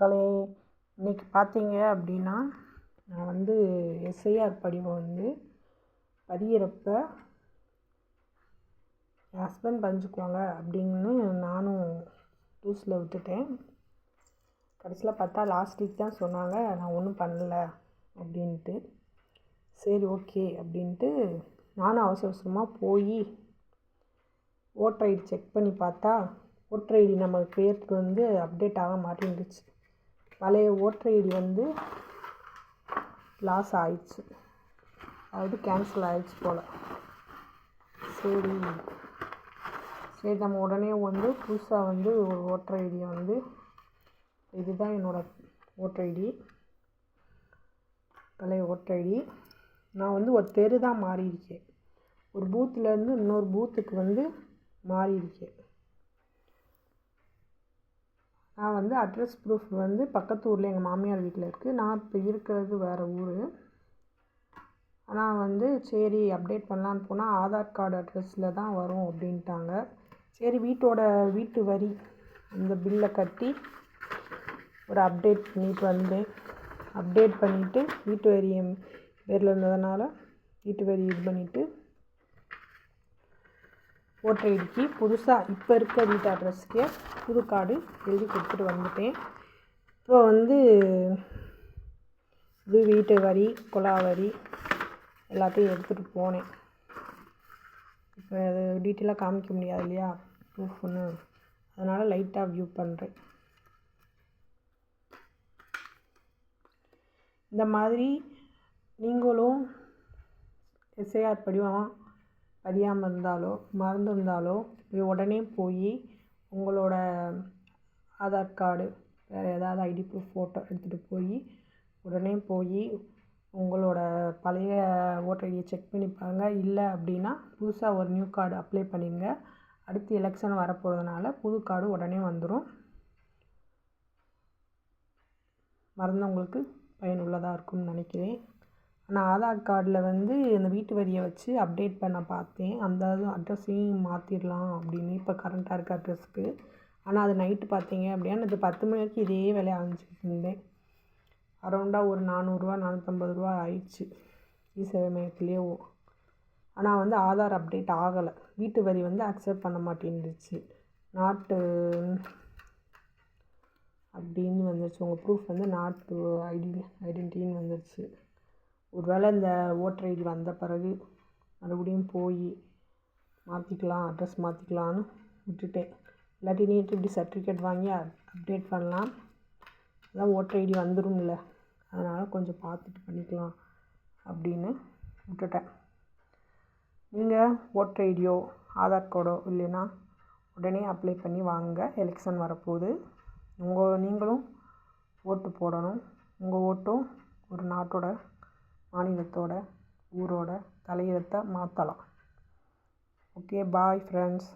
மக்களே, இன்றைக்கி பார்த்தீங்க அப்படின்னா நான் வந்து எஸ்ஐஆர் படிவம் வந்து பதிகிறப்ப என் ஹஸ்பண்ட் பதிஞ்சுக்குவாங்க அப்படின்னு நானும் லூஸில் விட்டுட்டேன். கடைசியில் பார்த்தா லாஸ்ட் வீக் தான் சொன்னாங்க நான் ஒன்றும் பண்ணல அப்படின்ட்டு. சரி ஓகே அப்படின்ட்டு நானும் அவசர அவசரமாக போய் ஓட்டர் ஐடி செக் பண்ணி பார்த்தா ஓட்டர் ஐடி நம்ம பேருக்கு வந்து அப்டேட் ஆக மாட்டேங்குச்சு. பழைய ஓட்டர் ஐடி வந்து லாஸ் ஆயிடுச்சு, அதாவது கேன்சல் ஆகிடுச்சு போல். சரி நம்ம உடனே வந்து புதுசாக வந்து ஒரு ஓட்டர் ஐடியை வந்து, இதுதான் என்னோடய ஓட்டர் ஐடி, பழைய ஓட்டர் ஐடி. நான் வந்து ஒரு தெரு தான் மாறியிருக்கேன், ஒரு பூத்துலேருந்து இன்னொரு பூத்துக்கு வந்து மாறியிருக்கேன். நான் வந்து அட்ரஸ் ப்ரூஃப் வந்து பக்கத்து ஊரில் எங்கள் மாமியார் வீட்டில் இருக்குது. நான் இப்போ இருக்கிறது வேறு ஊர். ஆனால் வந்து சரி அப்டேட் பண்ணலான்னு போனால் ஆதார் கார்டு அட்ரஸில் தான் வரும் அப்படின்ட்டாங்க. சரி வீட்டு வரி இந்த பில்லை கட்டி ஒரு அப்டேட் பண்ணிட்டு வந்தேன். அப்டேட் பண்ணிவிட்டு வீட்டு வரி பேரில் இருந்ததுனால வீட்டு வரி இது பண்ணிவிட்டு ஓட்டர் ஐடிக்கு புதுசாக இப்போ இருக்க வீட்டு அட்ரஸ்க்கே புது கார்டு எழுதி கொடுத்துட்டு வந்துட்டேன். இப்போ வந்து இது வீட்டு வரி, குழா வரி எல்லாத்தையும் எடுத்துகிட்டு போனேன். இப்போ அது டீட்டெயிலாக காமிக்க முடியாது இல்லையா ப்ரூஃப்னு, அதனால் லைட்டாக வியூ பண்ணுறேன். இந்த மாதிரி நீங்களும் எஸ்ஐஆர் படிவம் பதியாமல் இருந்தாலோ மறந்துருந்தாலோ உடனே போய் உங்களோட ஆதார் கார்டு வேறு ஏதாவது ஐடி ப்ரூஃப் ஃபோட்டோ எடுத்துகிட்டு போய் உடனே போய் உங்களோட பழைய ஓட்டர் ஐடியை செக் பண்ணி பாருங்கள். இல்லை அப்படின்னா புதுசாக ஒரு நியூ கார்டு அப்ளை பண்ணிடுங்க. அடுத்து எலெக்ஷன் வரப்போகிறதுனால புது கார்டு உடனே வந்துடும். மறந்தவங்களுக்கு பயனுள்ளதாக இருக்கும்னு நினைக்கிறேன். நான் ஆதார் கார்டில் வந்து இந்த வீட்டு வரியை வச்சு அப்டேட் பண்ண பார்த்தேன். அந்த அட்ரஸையும் மாற்றிடலாம் அப்படின்னு இப்போ கரண்ட்டாக இருக்க அட்ரஸுக்கு. ஆனால் அது நைட்டு பார்த்தீங்க அப்படின்னா இது 10 மணி வரைக்கும் இதே வேலையை ஆரம்பிச்சுட்டு இருந்தேன். அரௌண்டாக ஒரு 400 450 ரூபா ஆயிடுச்சு இ-சேவை மையத்துலேயே. ஆனால் வந்து ஆதார் அப்டேட் ஆகலை, வீட்டு வரி வந்து அக்செப்ட் பண்ண மாட்டேன்னுச்சு, நாட்டு அப்படின்னு வந்துருச்சு, உங்கள் ப்ரூஃப் வந்து நாட்டு ஐடென்டிட்டின்னு வந்துருச்சு. ஒருவேளை இந்த ஓட்டர் ஐடி வந்த பிறகு மறுபடியும் போய் மாற்றிக்கலாம், அட்ரஸ் மாற்றிக்கலான்னு விட்டுட்டேன். இல்லாட்டி நீட்டு இப்படி சர்டிஃபிகேட் வாங்கி அப்டேட் பண்ணலாம், அதான் ஓட்டர் ஐடி வந்துடும்ல, அதனால் கொஞ்சம் பார்த்துட்டு பண்ணிக்கலாம் அப்படின்னு விட்டுட்டேன். நீங்கள் ஓட்டர் ஐடியோ ஆதார் கார்டோ இல்லைன்னா உடனே அப்ளை பண்ணி வாங்க. எலெக்ஷன் வரப்போகுது, நீங்களும் ஓட்டு போடணும். உங்கள் ஓட்டும் ஒரு நாட்டோட, மாநிலத்தோட, ஊரோட தலையெழுத்தை மாற்றலாம். Okay, bye friends.